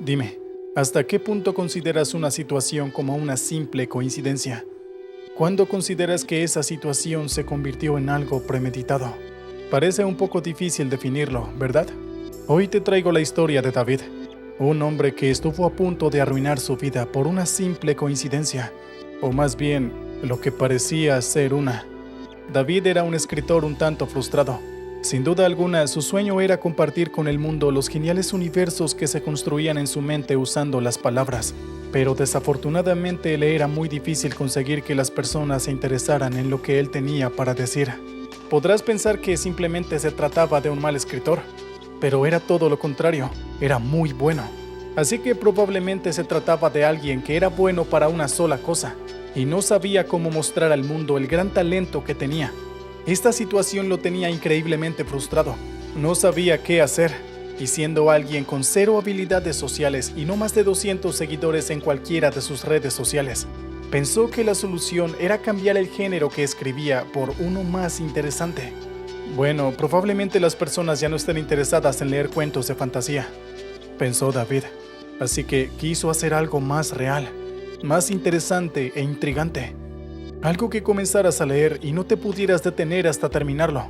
Dime, ¿hasta qué punto consideras una situación como una simple coincidencia? ¿Cuándo consideras que esa situación se convirtió en algo premeditado? Parece un poco difícil definirlo, ¿verdad? Hoy te traigo la historia de David, un hombre que estuvo a punto de arruinar su vida por una simple coincidencia, o más bien, lo que parecía ser una. David era un escritor un tanto frustrado. Sin duda alguna, su sueño era compartir con el mundo los geniales universos que se construían en su mente usando las palabras, pero desafortunadamente le era muy difícil conseguir que las personas se interesaran en lo que él tenía para decir. Podrás pensar que simplemente se trataba de un mal escritor, pero era todo lo contrario, era muy bueno. Así que probablemente se trataba de alguien que era bueno para una sola cosa, y no sabía cómo mostrar al mundo el gran talento que tenía. Esta situación lo tenía increíblemente frustrado. No sabía qué hacer, y siendo alguien con cero habilidades sociales y no más de 200 seguidores en cualquiera de sus redes sociales, pensó que la solución era cambiar el género que escribía por uno más interesante. Bueno, probablemente las personas ya no estén interesadas en leer cuentos de fantasía, pensó David, así que quiso hacer algo más real, más interesante e intrigante. Algo que comenzaras a leer y no te pudieras detener hasta terminarlo.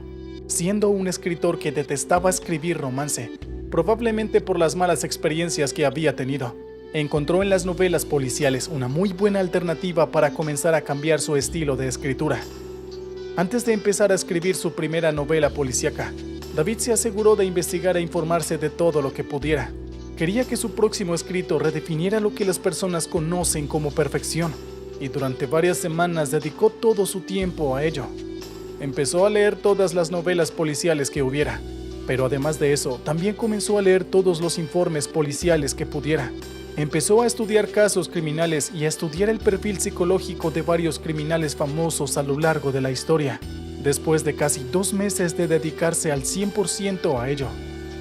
Siendo un escritor que detestaba escribir romance, probablemente por las malas experiencias que había tenido, encontró en las novelas policiales una muy buena alternativa para comenzar a cambiar su estilo de escritura. Antes de empezar a escribir su primera novela policíaca, David se aseguró de investigar e informarse de todo lo que pudiera. Quería que su próximo escrito redefiniera lo que las personas conocen como perfección, y durante varias semanas dedicó todo su tiempo a ello. Empezó a leer todas las novelas policiales que hubiera, pero además de eso, también comenzó a leer todos los informes policiales que pudiera. Empezó a estudiar casos criminales y a estudiar el perfil psicológico de varios criminales famosos a lo largo de la historia. Después de casi 2 meses de dedicarse al 100% a ello,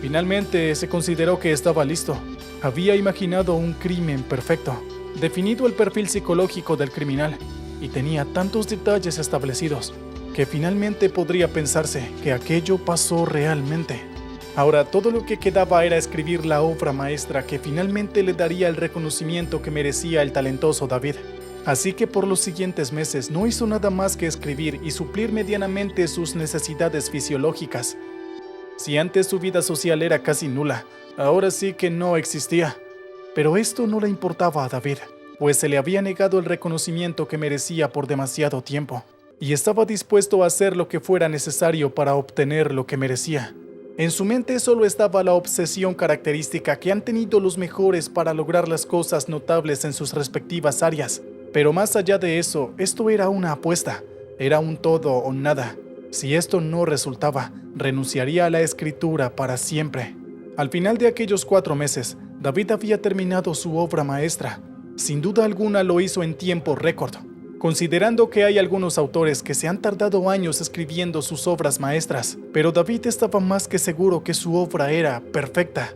finalmente se consideró que estaba listo. Había imaginado un crimen perfecto, definido el perfil psicológico del criminal, y tenía tantos detalles establecidos que finalmente podría pensarse que aquello pasó realmente. Ahora todo lo que quedaba era escribir la obra maestra que finalmente le daría el reconocimiento que merecía el talentoso David. Así que por los siguientes meses no hizo nada más que escribir y suplir medianamente sus necesidades fisiológicas. Si antes su vida social era casi nula, ahora sí que no existía. Pero esto no le importaba a David, pues se le había negado el reconocimiento que merecía por demasiado tiempo, y estaba dispuesto a hacer lo que fuera necesario para obtener lo que merecía. En su mente solo estaba la obsesión característica que han tenido los mejores para lograr las cosas notables en sus respectivas áreas. Pero más allá de eso, esto era una apuesta, era un todo o nada. Si esto no resultaba, renunciaría a la escritura para siempre. Al final de aquellos 4 meses, David había terminado su obra maestra. Sin duda alguna lo hizo en tiempo récord, considerando que hay algunos autores que se han tardado años escribiendo sus obras maestras, pero David estaba más que seguro que su obra era perfecta.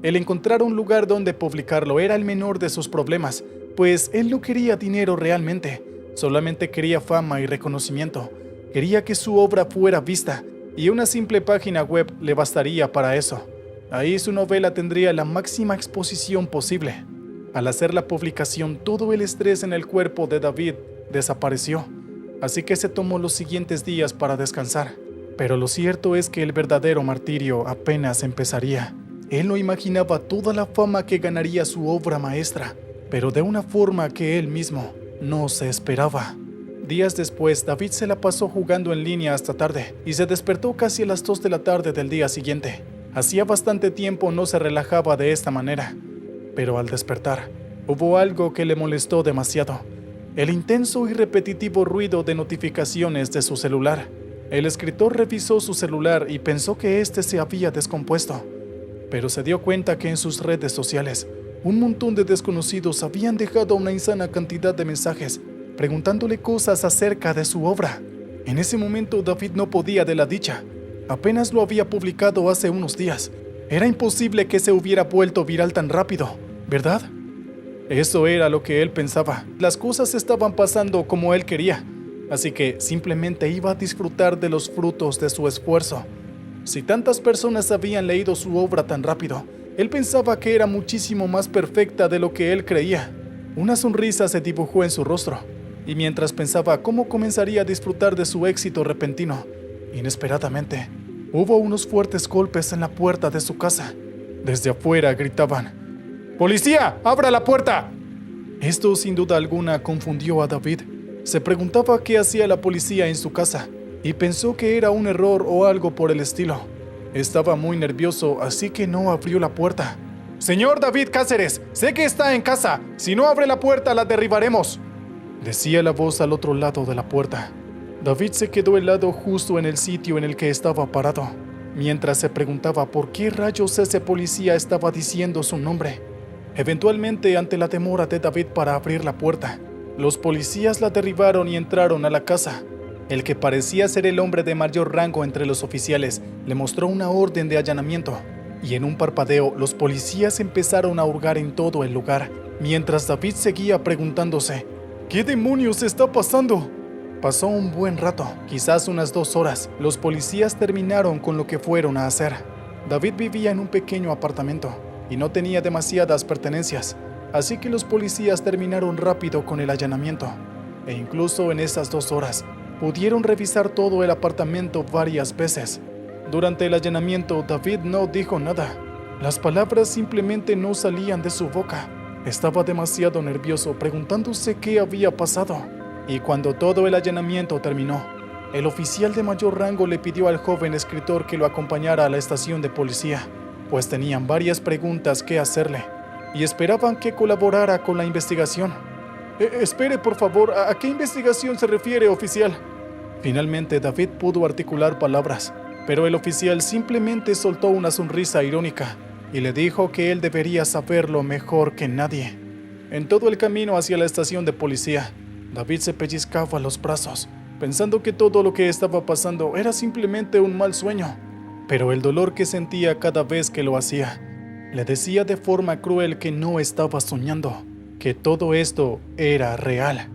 El encontrar un lugar donde publicarlo era el menor de sus problemas, pues él no quería dinero realmente, solamente quería fama y reconocimiento. Quería que su obra fuera vista, y una simple página web le bastaría para eso. Ahí su novela tendría la máxima exposición posible. Al hacer la publicación, todo el estrés en el cuerpo de David desapareció, así que se tomó los siguientes días para descansar. Pero lo cierto es que el verdadero martirio apenas empezaría. Él no imaginaba toda la fama que ganaría su obra maestra, pero de una forma que él mismo no se esperaba. Días después, David se la pasó jugando en línea hasta tarde y se despertó casi a las 2 de la tarde del día siguiente. Hacía bastante tiempo no se relajaba de esta manera, pero al despertar, hubo algo que le molestó demasiado: el intenso y repetitivo ruido de notificaciones de su celular. El escritor revisó su celular y pensó que este se había descompuesto, pero se dio cuenta que en sus redes sociales, un montón de desconocidos habían dejado una insana cantidad de mensajes, preguntándole cosas acerca de su obra. En ese momento David no podía de la dicha. Apenas lo había publicado hace unos días. Era imposible que se hubiera vuelto viral tan rápido, ¿verdad? Eso era lo que él pensaba. Las cosas estaban pasando como él quería, así que simplemente iba a disfrutar de los frutos de su esfuerzo. Si tantas personas habían leído su obra tan rápido, Él pensaba que era muchísimo más perfecta de lo que él creía. Una sonrisa se dibujó en su rostro, y mientras pensaba cómo comenzaría a disfrutar de su éxito repentino, inesperadamente, hubo unos fuertes golpes en la puerta de su casa. Desde afuera gritaban: ¡Policía! ¡Abra la puerta! Esto sin duda alguna confundió a David. Se preguntaba qué hacía la policía en su casa, y pensó que era un error o algo por el estilo. Estaba muy nervioso, así que no abrió la puerta. «Señor David Cáceres, sé que está en casa. Si no abre la puerta, la derribaremos», decía la voz al otro lado de la puerta. David se quedó helado justo en el sitio en el que estaba parado, mientras se preguntaba por qué rayos ese policía estaba diciendo su nombre. Eventualmente, ante la demora de David para abrir la puerta, los policías la derribaron y entraron a la casa. El que parecía ser el hombre de mayor rango entre los oficiales le mostró una orden de allanamiento, y en un parpadeo los policías empezaron a hurgar en todo el lugar, mientras David seguía preguntándose: ¿qué demonios está pasando? Pasó un buen rato, quizás unas 2 horas. Los policías terminaron con lo que fueron a hacer. David vivía en un pequeño apartamento y no tenía demasiadas pertenencias, así que los policías terminaron rápido con el allanamiento. E incluso en esas 2 horas, pudieron revisar todo el apartamento varias veces. Durante el allanamiento, David no dijo nada. Las palabras simplemente no salían de su boca. Estaba demasiado nervioso, preguntándose qué había pasado. Y cuando todo el allanamiento terminó, el oficial de mayor rango le pidió al joven escritor que lo acompañara a la estación de policía, pues tenían varias preguntas que hacerle y esperaban que colaborara con la investigación. Espere, por favor, ¿a qué investigación se refiere, oficial? Finalmente David pudo articular palabras, pero el oficial simplemente soltó una sonrisa irónica y le dijo que él debería saberlo mejor que nadie. En todo el camino hacia la estación de policía, David se pellizcaba los brazos, pensando que todo lo que estaba pasando era simplemente un mal sueño, pero el dolor que sentía cada vez que lo hacía le decía de forma cruel que no estaba soñando, que todo esto era real.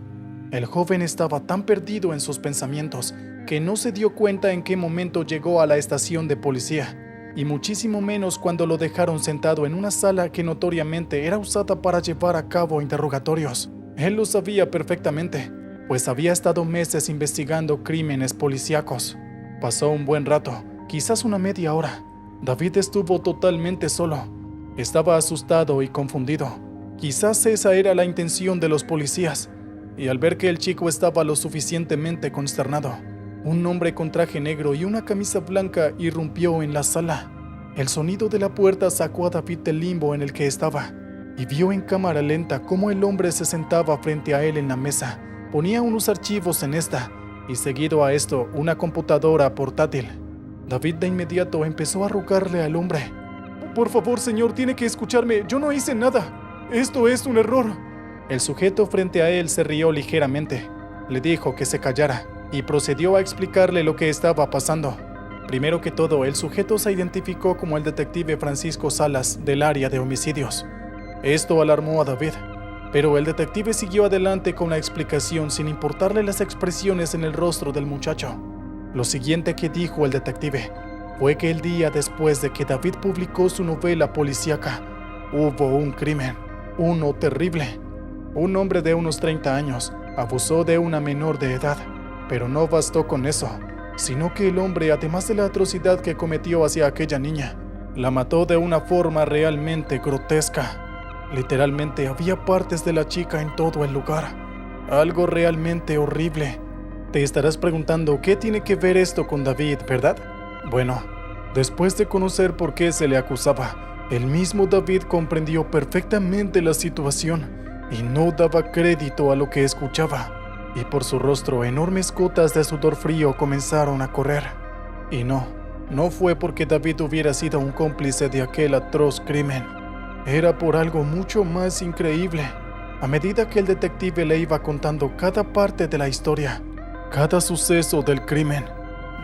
El joven estaba tan perdido en sus pensamientos que no se dio cuenta en qué momento llegó a la estación de policía, y muchísimo menos cuando lo dejaron sentado en una sala que notoriamente era usada para llevar a cabo interrogatorios. Él lo sabía perfectamente, pues había estado meses investigando crímenes policíacos. Pasó un buen rato, quizás una media hora. David estuvo totalmente solo. Estaba asustado y confundido. Quizás esa era la intención de los policías, y al ver que el chico estaba lo suficientemente consternado, un hombre con traje negro y una camisa blanca irrumpió en la sala. El sonido de la puerta sacó a David del limbo en el que estaba, y vio en cámara lenta cómo el hombre se sentaba frente a él en la mesa, ponía unos archivos en esta, y seguido a esto, una computadora portátil. David de inmediato empezó a rogarle al hombre: «Por favor, señor, tiene que escucharme, yo no hice nada. Esto es un error». El sujeto frente a él se rió ligeramente, le dijo que se callara y procedió a explicarle lo que estaba pasando. Primero que todo, el sujeto se identificó como el detective Francisco Salas del área de homicidios. Esto alarmó a David, pero el detective siguió adelante con la explicación sin importarle las expresiones en el rostro del muchacho. Lo siguiente que dijo el detective fue que el día después de que David publicó su novela policíaca, hubo un crimen, uno terrible. Un hombre de unos 30 años abusó de una menor de edad, pero no bastó con eso, sino que el hombre, además de la atrocidad que cometió hacia aquella niña, la mató de una forma realmente grotesca. Literalmente había partes de la chica en todo el lugar. Algo realmente horrible. Te estarás preguntando qué tiene que ver esto con David, ¿verdad? Bueno, después de conocer por qué se le acusaba, el mismo David comprendió perfectamente la situación y no daba crédito a lo que escuchaba, y por su rostro enormes gotas de sudor frío comenzaron a correr. Y no fue porque David hubiera sido un cómplice de aquel atroz crimen. Era por algo mucho más increíble. A medida que el detective le iba contando cada parte de la historia, cada suceso del crimen,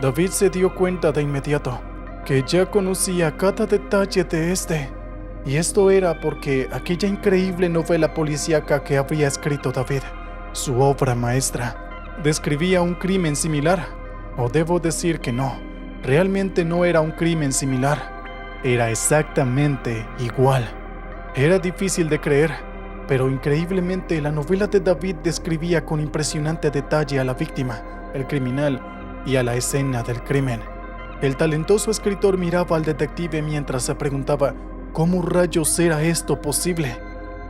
David se dio cuenta de inmediato que ya conocía cada detalle de este. Y esto era porque aquella increíble novela policíaca que había escrito David, su obra maestra, describía un crimen similar. O debo decir que no, realmente no era un crimen similar. era exactamente igual. Era difícil de creer, pero increíblemente la novela de David describía con impresionante detalle a la víctima, el criminal y a la escena del crimen. El talentoso escritor miraba al detective mientras se preguntaba ¿cómo rayos era esto posible?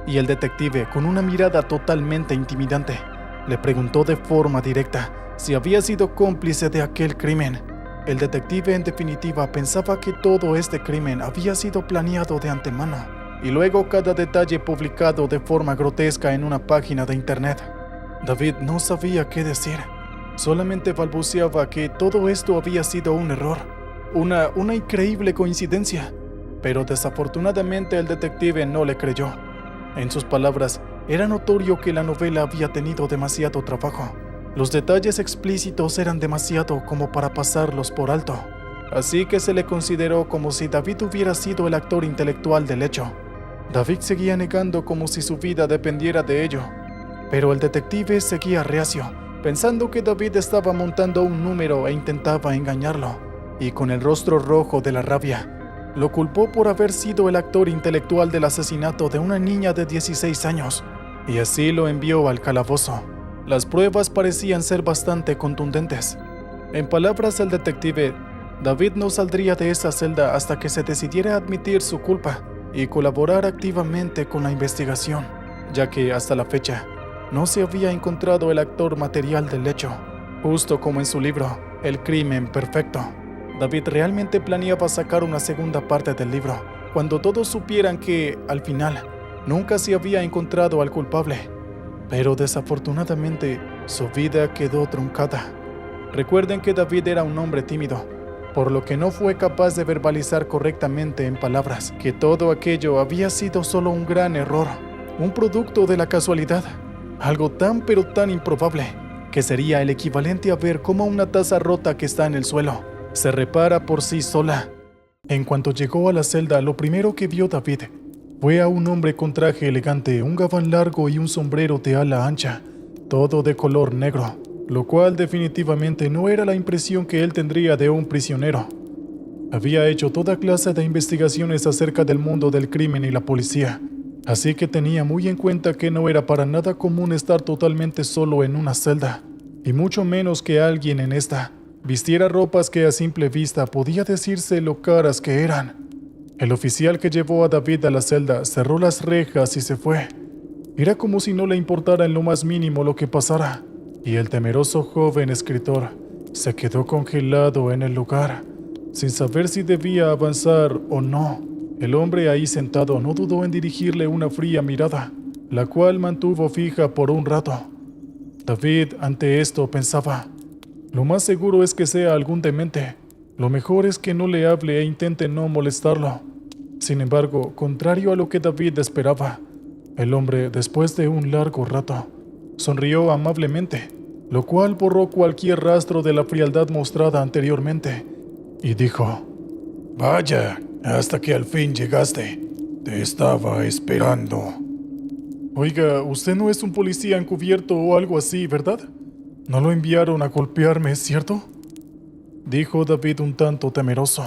Y el detective, con una mirada totalmente intimidante, le preguntó de forma directa si había sido cómplice de aquel crimen. El detective, en definitiva, pensaba que todo este crimen había sido planeado de antemano, y luego cada detalle publicado de forma grotesca en una página de internet. David no sabía qué decir. Solamente balbuceaba que todo esto había sido un error, una increíble coincidencia. Pero desafortunadamente el detective no le creyó. En sus palabras, era notorio que la novela había tenido demasiado trabajo. Los detalles explícitos eran demasiado como para pasarlos por alto. Así que se le consideró como si David hubiera sido el actor intelectual del hecho. David seguía negando como si su vida dependiera de ello. Pero el detective seguía reacio, pensando que David estaba montando un número e intentaba engañarlo. Y con el rostro rojo de la rabia, lo culpó por haber sido el actor intelectual del asesinato de una niña de 16 años, y así lo envió al calabozo. Las pruebas parecían ser bastante contundentes. En palabras del detective, David no saldría de esa celda hasta que se decidiera admitir su culpa y colaborar activamente con la investigación, ya que hasta la fecha no se había encontrado el actor material del hecho, justo como en su libro, El crimen perfecto. David realmente planeaba sacar una segunda parte del libro, cuando todos supieran que, al final, nunca se había encontrado al culpable. Pero desafortunadamente, su vida quedó truncada. Recuerden que David era un hombre tímido, por lo que no fue capaz de verbalizar correctamente en palabras que todo aquello había sido solo un gran error, un producto de la casualidad, algo tan pero tan improbable, que sería el equivalente a ver cómo una taza rota que está en el suelo se repara por sí sola. En cuanto llegó a la celda, lo primero que vio David fue a un hombre con traje elegante, un gabán largo y un sombrero de ala ancha, todo de color negro, lo cual definitivamente no era la impresión que él tendría de un prisionero. Había hecho toda clase de investigaciones acerca del mundo del crimen y la policía, así que tenía muy en cuenta que no era para nada común estar totalmente solo en una celda, y mucho menos que alguien en esta vistiera ropas que a simple vista podía decirse lo caras que eran. El oficial que llevó a David a la celda cerró las rejas y se fue. Era como si no le importara en lo más mínimo lo que pasara, y el temeroso joven escritor se quedó congelado en el lugar, sin saber si debía avanzar o no. El hombre ahí sentado no dudó en dirigirle una fría mirada, la cual mantuvo fija por un rato. David, ante esto, pensaba: lo más seguro es que sea algún demente. Lo mejor es que no le hable e intente no molestarlo. Sin embargo, contrario a lo que David esperaba, el hombre, después de un largo rato, sonrió amablemente, lo cual borró cualquier rastro de la frialdad mostrada anteriormente, y dijo: «Vaya, hasta que al fin llegaste. Te estaba esperando». «Oiga, usted no es un policía encubierto o algo así, ¿verdad? No lo enviaron a golpearme, ¿cierto?», dijo David un tanto temeroso.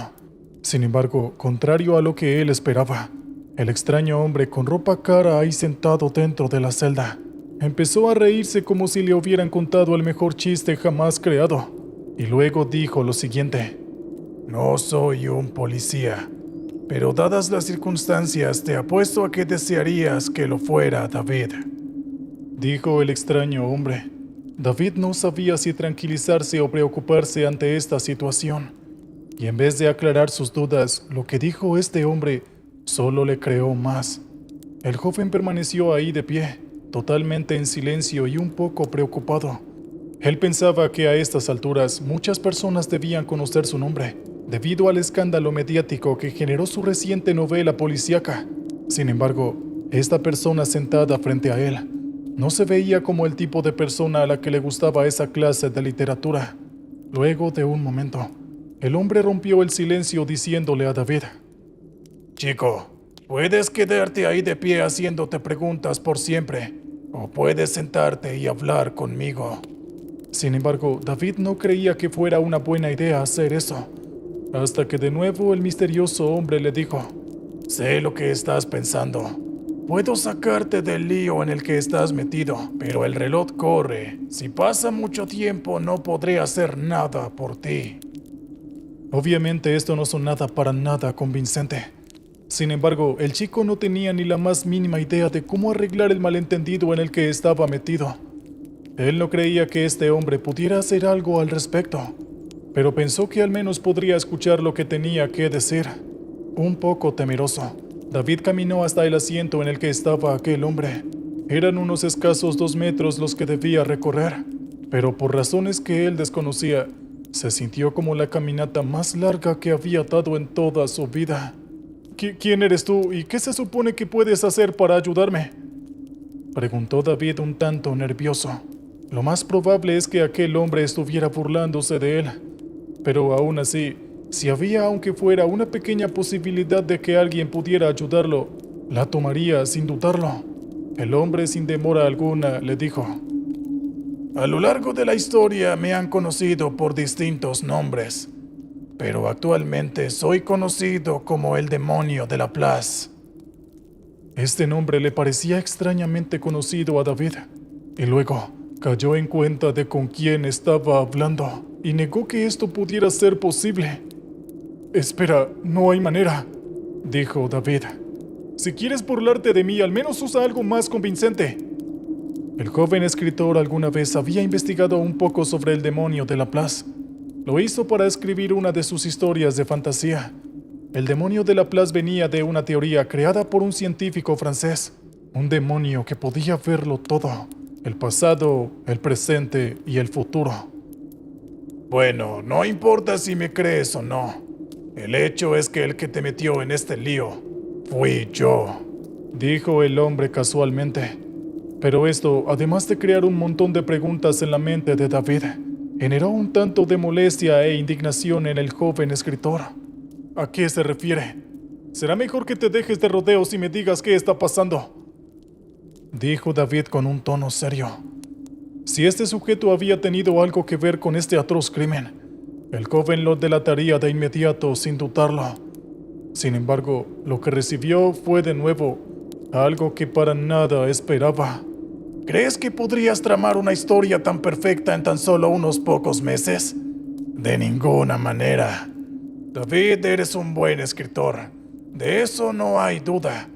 Sin embargo, contrario a lo que él esperaba, el extraño hombre con ropa cara ahí sentado dentro de la celda empezó a reírse como si le hubieran contado el mejor chiste jamás creado, y luego dijo lo siguiente: «No soy un policía, pero dadas las circunstancias te apuesto a que desearías que lo fuera, David», dijo el extraño hombre. David no sabía si tranquilizarse o preocuparse ante esta situación, y en vez de aclarar sus dudas, lo que dijo este hombre solo le creó más. El joven permaneció ahí de pie, totalmente en silencio y un poco preocupado. Él pensaba que a estas alturas muchas personas debían conocer su nombre, debido al escándalo mediático que generó su reciente novela policíaca. Sin embargo, esta persona sentada frente a él no se veía como el tipo de persona a la que le gustaba esa clase de literatura. Luego de un momento, el hombre rompió el silencio diciéndole a David: «Chico, puedes quedarte ahí de pie haciéndote preguntas por siempre, o puedes sentarte y hablar conmigo». Sin embargo, David no creía que fuera una buena idea hacer eso. hasta que de nuevo el misterioso hombre le dijo: «Sé lo que estás pensando. Puedo sacarte del lío en el que estás metido, pero el reloj corre. Si pasa mucho tiempo, no podré hacer nada por ti». Obviamente esto no sonaba para nada convincente. Sin embargo, el chico no tenía ni la más mínima idea de cómo arreglar el malentendido en el que estaba metido. Él no creía que este hombre pudiera hacer algo al respecto, pero pensó que al menos podría escuchar lo que tenía que decir. Un poco temeroso, David caminó hasta el asiento en el que estaba aquel hombre. Eran unos escasos 2 metros los que debía recorrer, pero por razones que él desconocía, se sintió como la caminata más larga que había dado en toda su vida. ¿Quién eres tú y qué se supone que puedes hacer para ayudarme?, preguntó David un tanto nervioso. Lo más probable es que aquel hombre estuviera burlándose de él, pero aún así, si había aunque fuera una pequeña posibilidad de que alguien pudiera ayudarlo, la tomaría sin dudarlo. El hombre sin demora alguna le dijo: «A lo largo de la historia me han conocido por distintos nombres, pero actualmente soy conocido como el demonio de Laplace». Este nombre le parecía extrañamente conocido a David, y luego cayó en cuenta de con quién estaba hablando, y negó que esto pudiera ser posible. «Espera, no hay manera», dijo David. «Si quieres burlarte de mí, al menos usa algo más convincente». El joven escritor alguna vez había investigado un poco sobre el demonio de Laplace. Lo hizo para escribir una de sus historias de fantasía. El demonio de Laplace venía de una teoría creada por un científico francés. Un demonio que podía verlo todo: el pasado, el presente y el futuro. «Bueno, no importa si me crees o no. El hecho es que el que te metió en este lío fui yo», dijo el hombre casualmente. Pero esto, además de crear un montón de preguntas en la mente de David, generó un tanto de molestia e indignación en el joven escritor. «¿A qué se refiere? Será mejor que te dejes de rodeos y me digas qué está pasando», dijo David con un tono serio. Si este sujeto había tenido algo que ver con este atroz crimen, el joven lo delataría de inmediato sin dudarlo. Sin embargo, lo que recibió fue de nuevo algo que para nada esperaba. «¿Crees que podrías tramar una historia tan perfecta en tan solo unos pocos meses? De ninguna manera. David, eres un buen escritor. De eso no hay duda.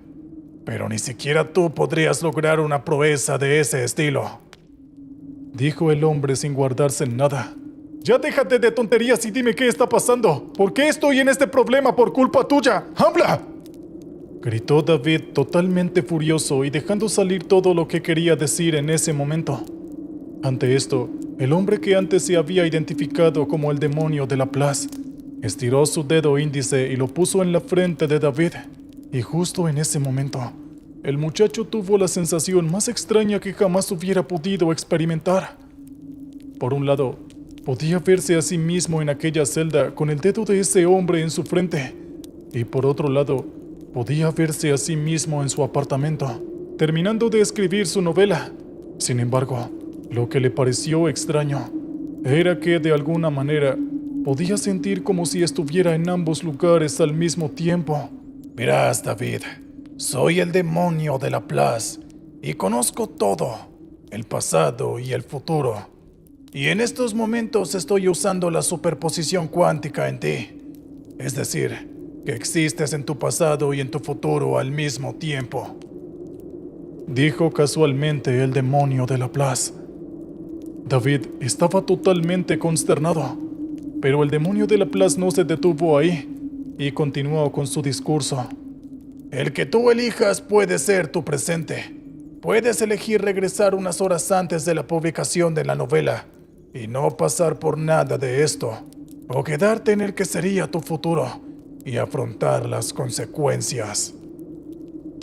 Pero ni siquiera tú podrías lograr una proeza de ese estilo», dijo el hombre sin guardarse nada. «Ya déjate de tonterías y dime qué está pasando. ¿Por qué estoy en este problema por culpa tuya? ¡Habla!», gritó David totalmente furioso y dejando salir todo lo que quería decir en ese momento. Ante esto, el hombre que antes se había identificado como el demonio de Laplace estiró su dedo índice y lo puso en la frente de David. Y justo en ese momento, el muchacho tuvo la sensación más extraña que jamás hubiera podido experimentar. Por un lado, podía verse a sí mismo en aquella celda con el dedo de ese hombre en su frente, y por otro lado, podía verse a sí mismo en su apartamento, terminando de escribir su novela. Sin embargo, lo que le pareció extraño era que, de alguna manera, podía sentir como si estuviera en ambos lugares al mismo tiempo. «Verás, David, soy el demonio de Laplace y conozco todo, el pasado y el futuro. Y en estos momentos estoy usando la superposición cuántica en ti. Es decir, que existes en tu pasado y en tu futuro al mismo tiempo», dijo casualmente el demonio de Laplace. David estaba totalmente consternado, pero el demonio de Laplace no se detuvo ahí y continuó con su discurso. «El que tú elijas puede ser tu presente. Puedes elegir regresar unas horas antes de la publicación de la novela y no pasar por nada de esto, o quedarte en el que sería tu futuro y afrontar las consecuencias».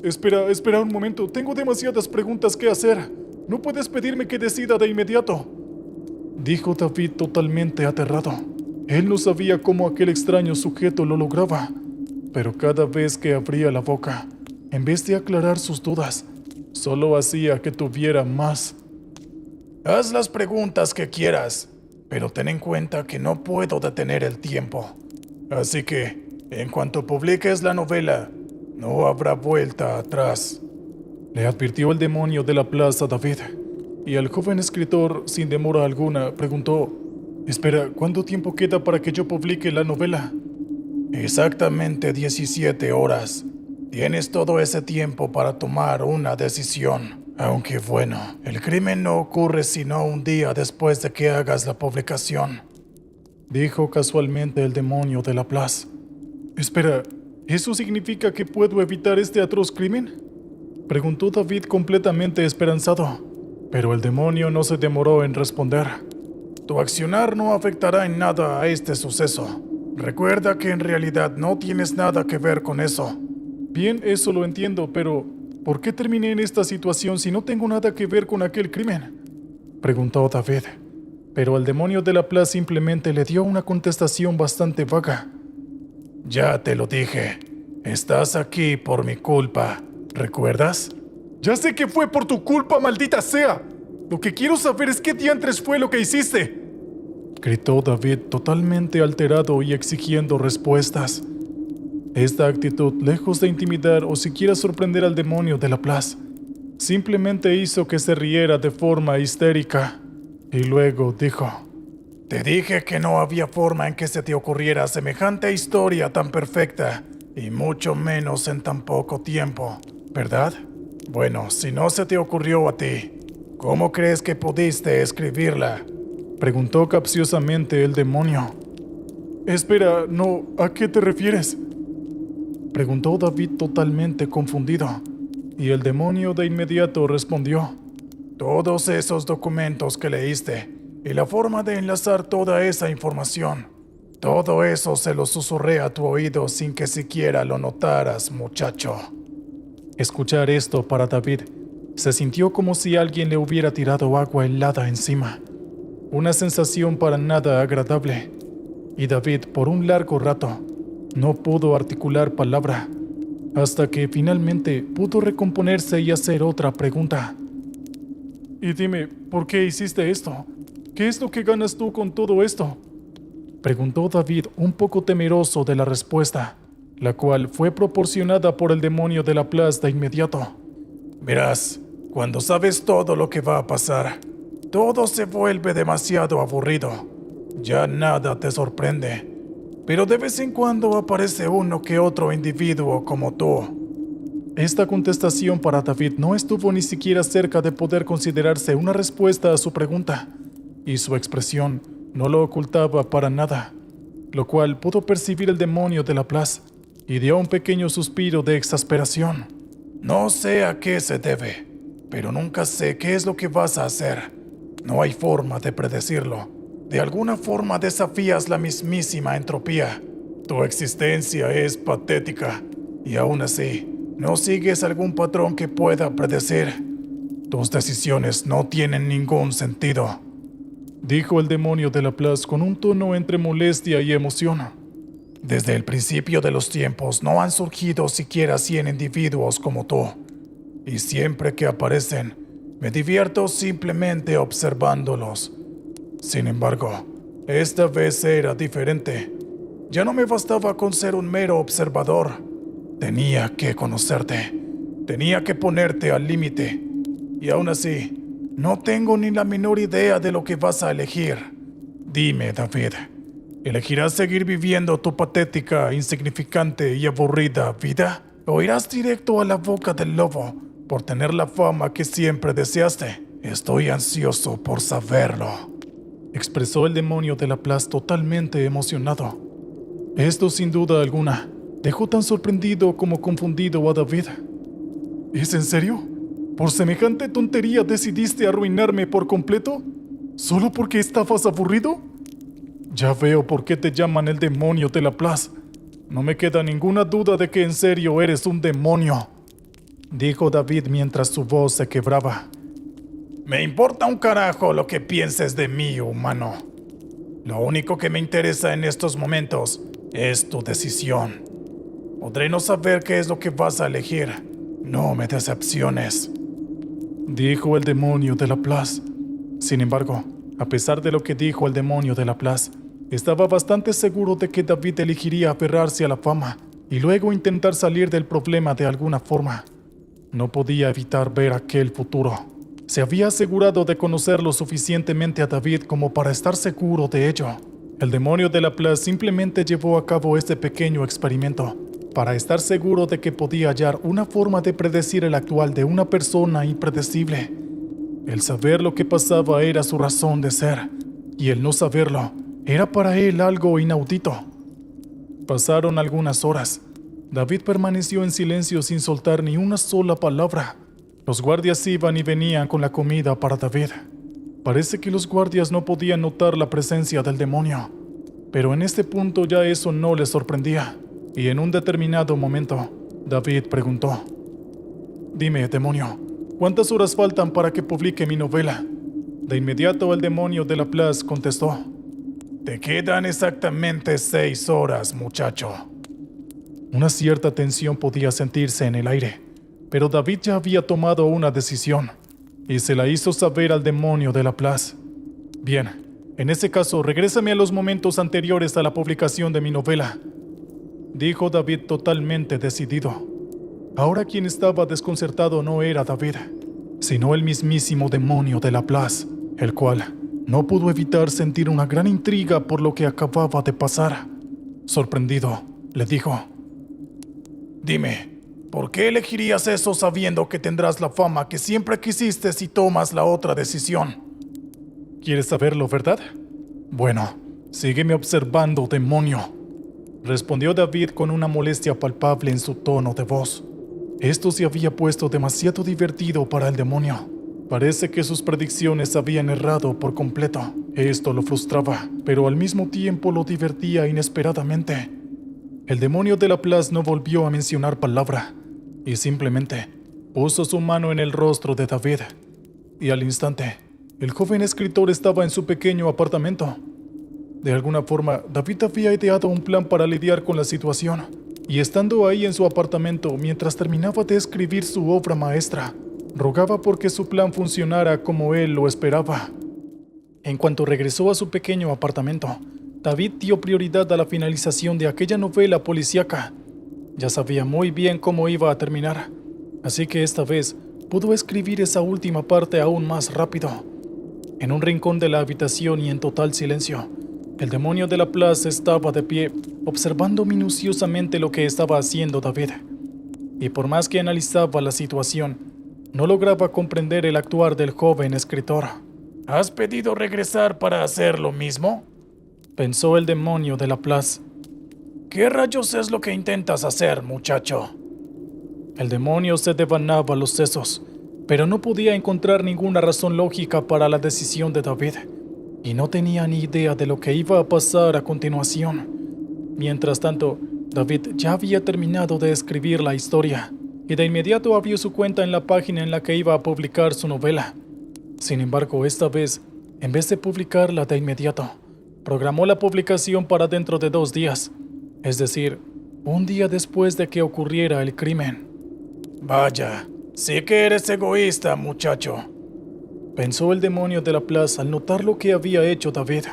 Espera un momento, tengo demasiadas preguntas que hacer. ¿No puedes pedirme que decida de inmediato?», dijo David totalmente aterrado. Él no sabía cómo aquel extraño sujeto lo lograba, pero cada vez que abría la boca, en vez de aclarar sus dudas, solo hacía que tuviera más. «Haz las preguntas que quieras, pero ten en cuenta que no puedo detener el tiempo. Así que, en cuanto publiques la novela, no habrá vuelta atrás. Le advirtió el demonio de la plaza a David, y el joven escritor, sin demora alguna, preguntó: «Espera, ¿cuánto tiempo queda para que yo publique la novela?» «Exactamente 17 horas. Tienes todo ese tiempo para tomar una decisión. Aunque bueno, el crimen no ocurre sino un día después de que hagas la publicación», dijo casualmente el demonio de la plaza. «Espera, ¿eso significa que puedo evitar este atroz crimen?», preguntó David completamente esperanzado. Pero el demonio no se demoró en responder. «Tu accionar no afectará en nada a este suceso. Recuerda que en realidad no tienes nada que ver con eso». «Bien, eso lo entiendo, pero ¿por qué terminé en esta situación si no tengo nada que ver con aquel crimen?», preguntó David. Pero el demonio de la plaza simplemente le dio una contestación bastante vaga. «Ya te lo dije. Estás aquí por mi culpa. ¿Recuerdas?». «Ya sé que fue por tu culpa, maldita sea. Lo que quiero saber es qué diantres fue lo que hiciste», gritó David totalmente alterado y exigiendo respuestas. Esta actitud, lejos de intimidar o siquiera sorprender al demonio de la plaza, simplemente hizo que se riera de forma histérica. Y luego dijo: «Te dije que no había forma en que se te ocurriera semejante historia tan perfecta, y mucho menos en tan poco tiempo, ¿verdad? Bueno, si no se te ocurrió a ti, ¿cómo crees que pudiste escribirla?», preguntó capciosamente el demonio. «Espera, no, ¿a qué te refieres?», preguntó David totalmente confundido. Y el demonio de inmediato respondió: «Todos esos documentos que leíste y la forma de enlazar toda esa información, todo eso se lo susurré a tu oído sin que siquiera lo notaras, muchacho». Escuchar esto para David se sintió como si alguien le hubiera tirado agua helada encima. Una sensación para nada agradable. Y David, por un largo rato, no pudo articular palabra, hasta que finalmente pudo recomponerse y hacer otra pregunta. «Y dime, ¿por qué hiciste esto? ¿Qué es lo que ganas tú con todo esto?», preguntó David, un poco temeroso de la respuesta, la cual fue proporcionada por el demonio de la plaza de inmediato. «Verás, cuando sabes todo lo que va a pasar, todo se vuelve demasiado aburrido. Ya nada te sorprende. Pero de vez en cuando aparece uno que otro individuo como tú». Esta contestación para David no estuvo ni siquiera cerca de poder considerarse una respuesta a su pregunta, y su expresión no lo ocultaba para nada, lo cual pudo percibir el demonio de la plaza, y dio un pequeño suspiro de exasperación. «No sé a qué se debe, pero nunca sé qué es lo que vas a hacer. No hay forma de predecirlo. De alguna forma desafías la mismísima entropía. Tu existencia es patética, y aún así, no sigues algún patrón que pueda predecir. Tus decisiones no tienen ningún sentido», dijo el demonio de la plaza con un tono entre molestia y emoción. «Desde el principio de los tiempos no han surgido siquiera 100 individuos como tú, y siempre que aparecen, me divierto simplemente observándolos. Sin embargo, esta vez era diferente. Ya no me bastaba con ser un mero observador. Tenía que conocerte. Tenía que ponerte al límite. Y aún así, no tengo ni la menor idea de lo que vas a elegir. Dime, David, ¿elegirás seguir viviendo tu patética, insignificante y aburrida vida? ¿O irás directo a la boca del lobo por tener la fama que siempre deseaste? Estoy ansioso por saberlo», expresó el demonio de la plaza totalmente emocionado. Esto, sin duda alguna, dejó tan sorprendido como confundido a David. ¿Es en serio? ¿Por semejante tontería decidiste arruinarme por completo? ¿Solo porque estabas aburrido? Ya veo por qué te llaman el demonio de la plaza. No me queda ninguna duda de que en serio eres un demonio», dijo David mientras su voz se quebraba. «Me importa un carajo lo que pienses de mí, humano. Lo único que me interesa en estos momentos es tu decisión. Podré no saber qué es lo que vas a elegir. No me decepciones», dijo el demonio de la plaza. Sin embargo, a pesar de lo que dijo el demonio de la plaza, Estaba bastante seguro de que David elegiría aferrarse a la fama y luego intentar salir del problema de alguna forma. No podía evitar ver aquel futuro. Se había asegurado de conocer lo suficientemente a David como para estar seguro de ello. El demonio de Laplace simplemente llevó a cabo este pequeño experimento para estar seguro de que podía hallar una forma de predecir el actual de una persona impredecible. El saber lo que pasaba era su razón de ser, y el no saberlo era para él algo inaudito. Pasaron algunas horas. David permaneció en silencio sin soltar ni una sola palabra. Los guardias iban y venían con la comida para David. Parece que los guardias no podían notar la presencia del demonio, pero en este punto ya eso no les sorprendía, y en un determinado momento, David preguntó: «Dime, demonio, ¿cuántas horas faltan para que publique mi novela?». De inmediato el demonio de Laplace contestó: «Te quedan exactamente 6 horas, muchacho». Una cierta tensión podía sentirse en el aire, pero David ya había tomado una decisión, y se la hizo saber al demonio de Laplace. «Bien, en ese caso, regrésame a los momentos anteriores a la publicación de mi novela», dijo David totalmente decidido. Ahora quien estaba desconcertado no era David, sino el mismísimo demonio de Laplace, el cual no pudo evitar sentir una gran intriga por lo que acababa de pasar. Sorprendido, le dijo: «Dime, ¿por qué elegirías eso sabiendo que tendrás la fama que siempre quisiste si tomas la otra decisión?». «¿Quieres saberlo, verdad? Bueno, sígueme observando, demonio», respondió David con una molestia palpable en su tono de voz. Esto se había puesto demasiado divertido para el demonio. Parece que sus predicciones habían errado por completo. Esto lo frustraba, pero al mismo tiempo lo divertía inesperadamente. El demonio de Laplace no volvió a mencionar palabra, y simplemente puso su mano en el rostro de David, y al instante, el joven escritor estaba en su pequeño apartamento. De alguna forma, David había ideado un plan para lidiar con la situación, y estando ahí en su apartamento mientras terminaba de escribir su obra maestra, rogaba porque su plan funcionara como él lo esperaba. En cuanto regresó a su pequeño apartamento, David dio prioridad a la finalización de aquella novela policíaca. Ya sabía muy bien cómo iba a terminar, así que esta vez pudo escribir esa última parte aún más rápido. En un rincón de la habitación y en total silencio, el demonio de Laplace estaba de pie, observando minuciosamente lo que estaba haciendo David. Y por más que analizaba la situación, no lograba comprender el actuar del joven escritor. «¿Has pedido regresar para hacer lo mismo?», pensó el demonio de Laplace. «¿Qué rayos es lo que intentas hacer, muchacho?». El demonio se devanaba los sesos, pero no podía encontrar ninguna razón lógica para la decisión de David, y no tenía ni idea de lo que iba a pasar a continuación. Mientras tanto, David ya había terminado de escribir la historia, y de inmediato abrió su cuenta en la página en la que iba a publicar su novela. Sin embargo, esta vez, en vez de publicarla de inmediato, programó la publicación para dentro de 2 días, es decir, un día después de que ocurriera el crimen. «Vaya, sí que eres egoísta, muchacho», pensó el demonio de Laplace al notar lo que había hecho David.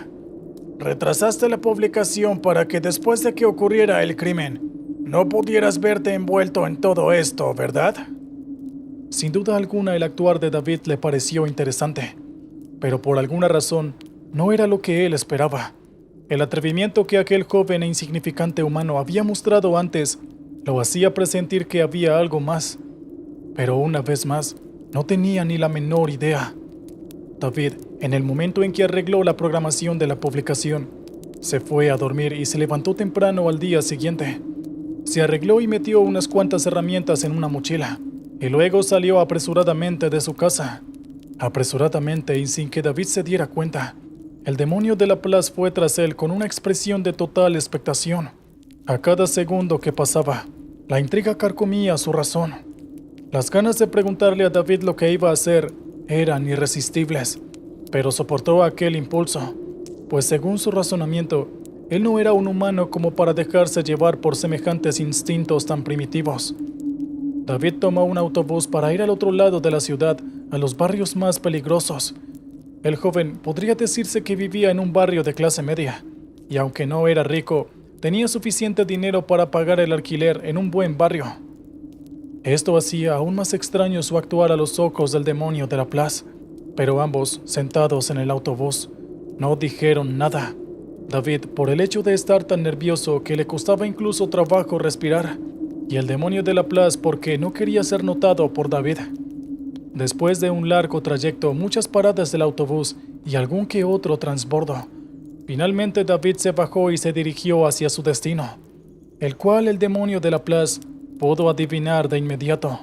«Retrasaste la publicación para que después de que ocurriera el crimen, no pudieras verte envuelto en todo esto, ¿verdad?». Sin duda alguna el actuar de David le pareció interesante, pero por alguna razón no era lo que él esperaba. El atrevimiento que aquel joven e insignificante humano había mostrado antes lo hacía presentir que había algo más, pero una vez más no tenía ni la menor idea. David, en el momento en que arregló la programación de la publicación, se fue a dormir y se levantó temprano al día siguiente. Se arregló y metió unas cuantas herramientas en una mochila, y luego salió apresuradamente de su casa. Apresuradamente y sin que David se diera cuenta, el demonio de Laplace fue tras él con una expresión de total expectación. A cada segundo que pasaba, la intriga carcomía su razón. Las ganas de preguntarle a David lo que iba a hacer eran irresistibles, pero soportó aquel impulso, pues según su razonamiento, él no era un humano como para dejarse llevar por semejantes instintos tan primitivos. David tomó un autobús para ir al otro lado de la ciudad, a los barrios más peligrosos. El joven podría decirse que vivía en un barrio de clase media, y aunque no era rico, tenía suficiente dinero para pagar el alquiler en un buen barrio. Esto hacía aún más extraño su actuar a los ojos del demonio de Laplace, pero ambos, sentados en el autobús, no dijeron nada. David, por el hecho de estar tan nervioso que le costaba incluso trabajo respirar, y el demonio de Laplace porque no quería ser notado por David. Después de un largo trayecto, muchas paradas del autobús y algún que otro transbordo, finalmente David se bajó y se dirigió hacia su destino, el cual el demonio de Laplace pudo adivinar de inmediato.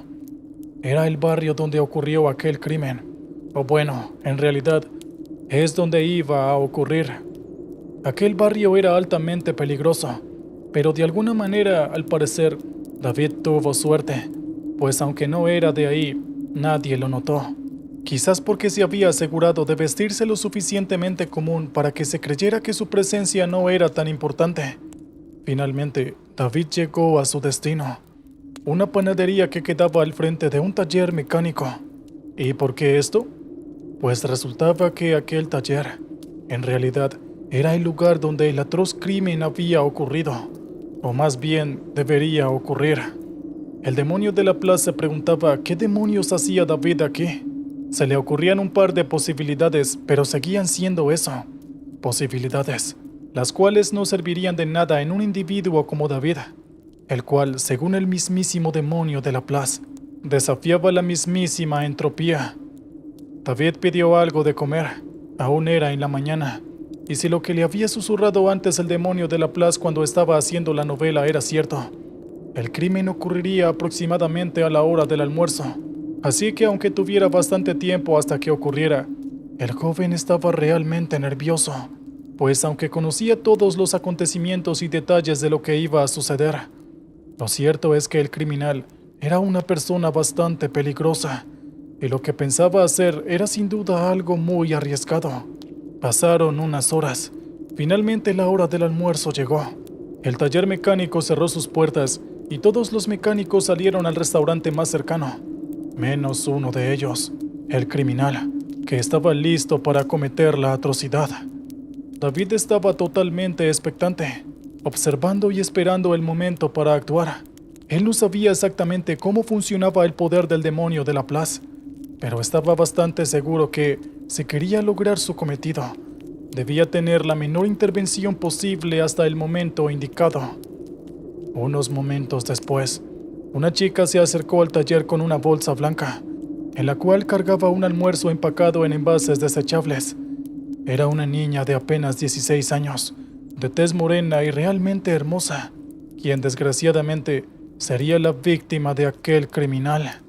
Era el barrio donde ocurrió aquel crimen, o bueno, en realidad, es donde iba a ocurrir. Aquel barrio era altamente peligroso, pero de alguna manera, al parecer, David tuvo suerte, pues aunque no era de ahí, nadie lo notó. Quizás porque se había asegurado de vestirse lo suficientemente común para que se creyera que su presencia no era tan importante. Finalmente, David llegó a su destino, una panadería que quedaba al frente de un taller mecánico. ¿Y por qué esto? Pues resultaba que aquel taller, en realidad, era el lugar donde el atroz crimen había ocurrido, o más bien debería ocurrir. El demonio de Laplace se preguntaba qué demonios hacía David aquí. Se le ocurrían un par de posibilidades, pero seguían siendo eso, posibilidades, las cuales no servirían de nada en un individuo como David, el cual, según el mismísimo demonio de Laplace, desafiaba la mismísima entropía. David pidió algo de comer, aún era en la mañana, y si lo que le había susurrado antes el demonio de Laplace cuando estaba haciendo la novela era cierto, el crimen ocurriría aproximadamente a la hora del almuerzo, así que aunque tuviera bastante tiempo hasta que ocurriera, el joven estaba realmente nervioso, pues aunque conocía todos los acontecimientos y detalles de lo que iba a suceder, lo cierto es que el criminal era una persona bastante peligrosa, y lo que pensaba hacer era sin duda algo muy arriesgado. Pasaron unas horas. Finalmente la hora del almuerzo llegó. El taller mecánico cerró sus puertas y todos los mecánicos salieron al restaurante más cercano, menos uno de ellos, el criminal, que estaba listo para cometer la atrocidad. David estaba totalmente expectante, observando y esperando el momento para actuar. Él no sabía exactamente cómo funcionaba el poder del demonio de Laplace, pero estaba bastante seguro que, si quería lograr su cometido, debía tener la menor intervención posible hasta el momento indicado. Unos momentos después, una chica se acercó al taller con una bolsa blanca, en la cual cargaba un almuerzo empacado en envases desechables. Era una niña de apenas 16 años, de tez morena y realmente hermosa, quien desgraciadamente sería la víctima de aquel criminal.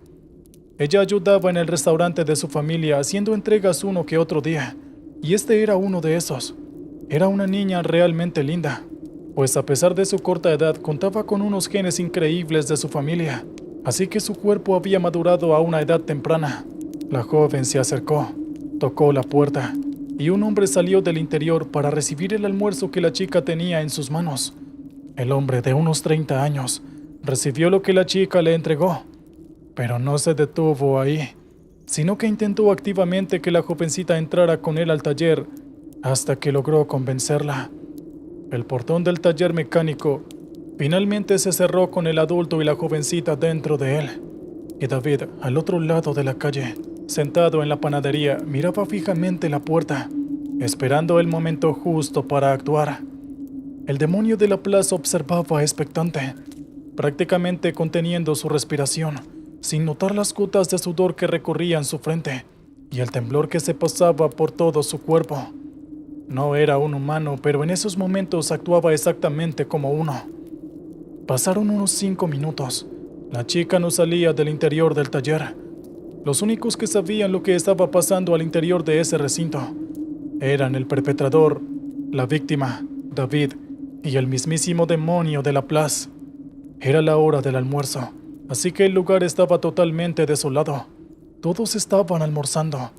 Ella ayudaba en el restaurante de su familia haciendo entregas uno que otro día, y este era uno de esos. Era una niña realmente linda, pues a pesar de su corta edad contaba con unos genes increíbles de su familia, así que su cuerpo había madurado a una edad temprana. La joven se acercó, tocó la puerta, y un hombre salió del interior para recibir el almuerzo que la chica tenía en sus manos. El hombre de unos 30 años recibió lo que la chica le entregó, pero no se detuvo ahí, sino que intentó activamente que la jovencita entrara con él al taller hasta que logró convencerla. El portón del taller mecánico finalmente se cerró con el adulto y la jovencita dentro de él, y David, al otro lado de la calle, sentado en la panadería, miraba fijamente la puerta, esperando el momento justo para actuar. El demonio de Laplace observaba expectante, prácticamente conteniendo su respiración, sin notar las gotas de sudor que recorrían su frente y el temblor que se pasaba por todo su cuerpo. No era un humano, pero en esos momentos actuaba exactamente como uno. Pasaron unos 5 minutos. La chica no salía del interior del taller. Los únicos que sabían lo que estaba pasando al interior de ese recinto eran el perpetrador, la víctima, David y el mismísimo demonio de Laplace. Era la hora del almuerzo, así que el lugar estaba totalmente desolado. Todos estaban almorzando.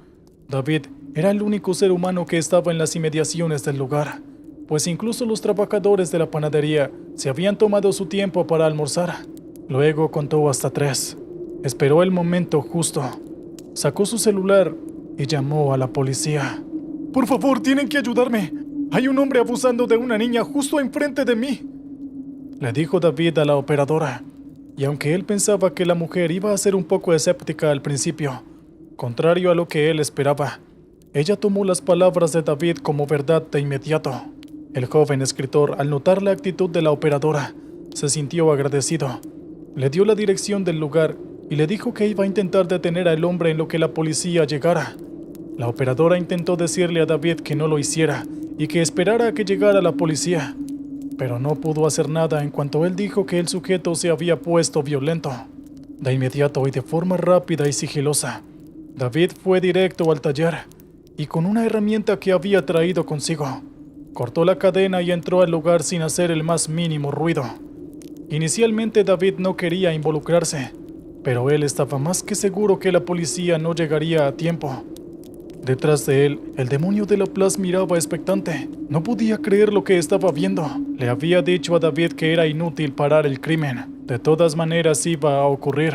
David era el único ser humano que estaba en las inmediaciones del lugar, pues incluso los trabajadores de la panadería se habían tomado su tiempo para almorzar. Luego contó hasta 3. Esperó el momento justo. Sacó su celular y llamó a la policía. «Por favor, tienen que ayudarme. Hay un hombre abusando de una niña justo enfrente de mí, le dijo David a la operadora. Y aunque él pensaba que la mujer iba a ser un poco escéptica al principio, contrario a lo que él esperaba, ella tomó las palabras de David como verdad de inmediato. El joven escritor, al notar la actitud de la operadora, se sintió agradecido. Le dio la dirección del lugar y le dijo que iba a intentar detener al hombre en lo que la policía llegara. La operadora intentó decirle a David que no lo hiciera y que esperara a que llegara la policía, pero no pudo hacer nada en cuanto él dijo que el sujeto se había puesto violento. De inmediato y de forma rápida y sigilosa, David fue directo al taller y con una herramienta que había traído consigo, cortó la cadena y entró al lugar sin hacer el más mínimo ruido. Inicialmente David no quería involucrarse, pero él estaba más que seguro que la policía no llegaría a tiempo. Detrás de él, el demonio de Laplace miraba expectante. No podía creer lo que estaba viendo. Le había dicho a David que era inútil parar el crimen. De todas maneras iba a ocurrir.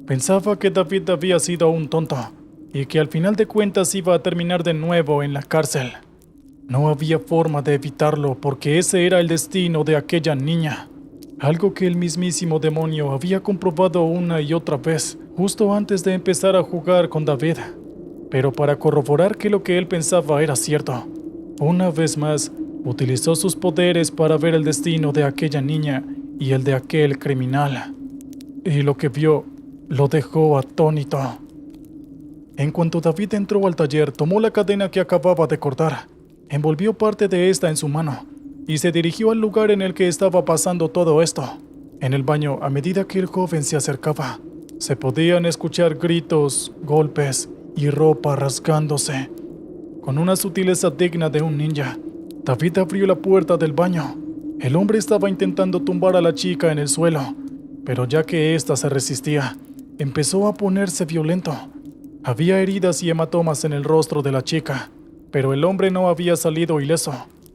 Pensaba que David había sido un tonto y que al final de cuentas iba a terminar de nuevo en la cárcel. No había forma de evitarlo porque ese era el destino de aquella niña. Algo que el mismísimo demonio había comprobado una y otra vez, justo antes de empezar a jugar con David. Pero para corroborar que lo que él pensaba era cierto, una vez más, utilizó sus poderes para ver el destino de aquella niña y el de aquel criminal. Y lo que vio lo dejó atónito. En cuanto David entró al taller, tomó la cadena que acababa de cortar, envolvió parte de esta en su mano y se dirigió al lugar en el que estaba pasando todo esto. En el baño, a medida que el joven se acercaba, se podían escuchar gritos, golpes y ropa rasgándose. Con una sutileza digna de un ninja, David abrió la puerta del baño. El hombre estaba intentando tumbar a la chica en el suelo, pero ya que ésta se resistía, empezó a ponerse violento. Había heridas y hematomas en el rostro de la chica, pero el hombre no había salido ileso.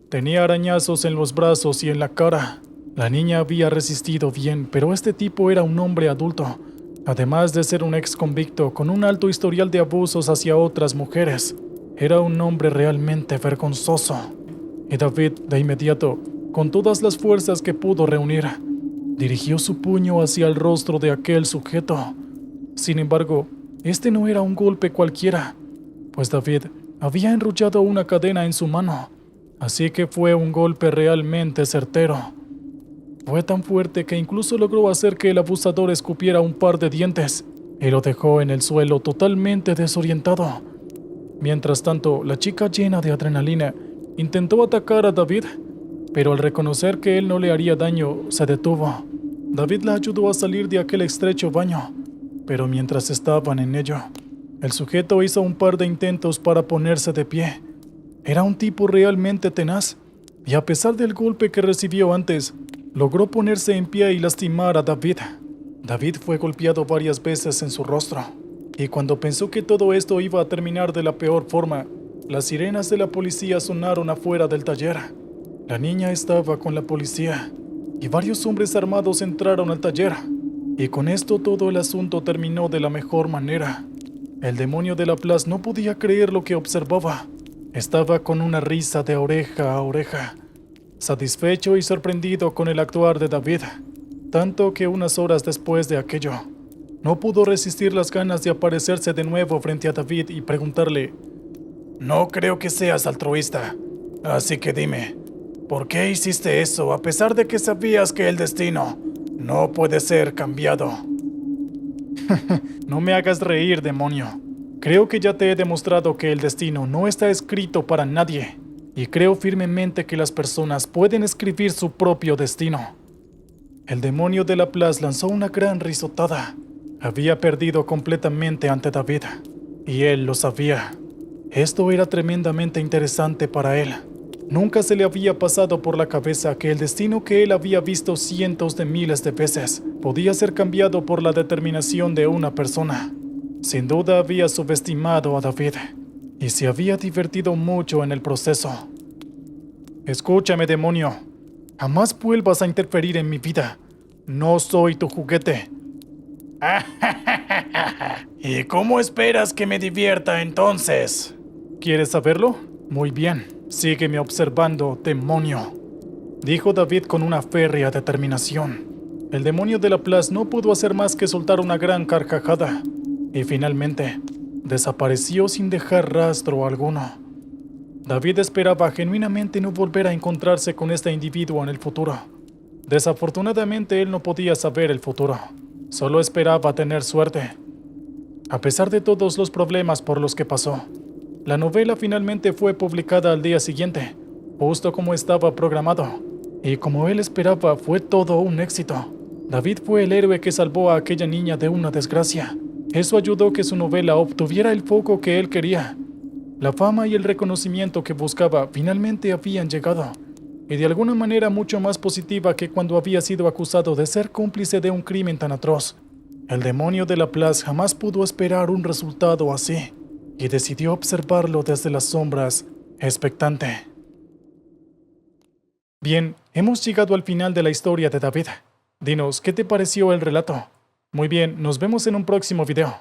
Tenía arañazos en los brazos y en la cara. La niña había resistido bien, pero este tipo era un hombre adulto, además de ser un ex convicto con un alto historial de abusos hacia otras mujeres. Era un hombre realmente vergonzoso. Y David, de inmediato, con todas las fuerzas que pudo reunir, dirigió su puño hacia el rostro de aquel sujeto. Sin embargo, este no era un golpe cualquiera, pues David había enrollado una cadena en su mano, así que fue un golpe realmente certero. Fue tan fuerte que incluso logró hacer que el abusador escupiera un par de dientes y lo dejó en el suelo totalmente desorientado. Mientras tanto, la chica, llena de adrenalina, intentó atacar a David, pero al reconocer que él no le haría daño, se detuvo. David la ayudó a salir de aquel estrecho baño, pero mientras estaban en ello, el sujeto hizo un par de intentos para ponerse de pie. Era un tipo realmente tenaz, y a pesar del golpe que recibió antes, logró ponerse en pie y lastimar a David. David fue golpeado varias veces en su rostro, y cuando pensó que todo esto iba a terminar de la peor forma, las sirenas de la policía sonaron afuera del taller. La niña estaba con la policía, y varios hombres armados entraron al taller, y con esto todo el asunto terminó de la mejor manera. El demonio de Laplace no podía creer lo que observaba. Estaba con una risa de oreja a oreja, satisfecho y sorprendido con el actuar de David, tanto que unas horas después de aquello, no pudo resistir las ganas de aparecerse de nuevo frente a David y preguntarle: «No creo que seas altruista, así que dime, ¿por qué hiciste eso a pesar de que sabías que el destino no puede ser cambiado?» No me hagas reír, demonio. Creo que ya te he demostrado que el destino no está escrito para nadie, y creo firmemente que las personas pueden escribir su propio destino. El demonio de Laplace lanzó una gran risotada. Había perdido completamente ante David, y él lo sabía. Esto era tremendamente interesante para él. Nunca se le había pasado por la cabeza que el destino que él había visto cientos de miles de veces podía ser cambiado por la determinación de una persona. Sin duda había subestimado a David y se había divertido mucho en el proceso. «Escúchame, demonio. Jamás vuelvas a interferir en mi vida. No soy tu juguete». «¿Y cómo esperas que me divierta entonces?» ¿Quieres saberlo? Muy bien. Sígueme observando, demonio, dijo David con una férrea determinación. El demonio de Laplace no pudo hacer más que soltar una gran carcajada y finalmente desapareció sin dejar rastro alguno. David esperaba genuinamente no volver a encontrarse con este individuo en el futuro. Desafortunadamente él no podía saber el futuro, solo esperaba tener suerte. A pesar de todos los problemas por los que pasó, la novela finalmente fue publicada al día siguiente, justo como estaba programado, y como él esperaba fue todo un éxito. David fue el héroe que salvó a aquella niña de una desgracia. Eso ayudó a que su novela obtuviera el foco que él quería. La fama y el reconocimiento que buscaba finalmente habían llegado, y de alguna manera mucho más positiva que cuando había sido acusado de ser cómplice de un crimen tan atroz. El demonio de Laplace jamás pudo esperar un resultado así, y decidió observarlo desde las sombras, expectante. Bien, hemos llegado al final de la historia de David. Dinos, ¿qué te pareció el relato? Muy bien, nos vemos en un próximo video.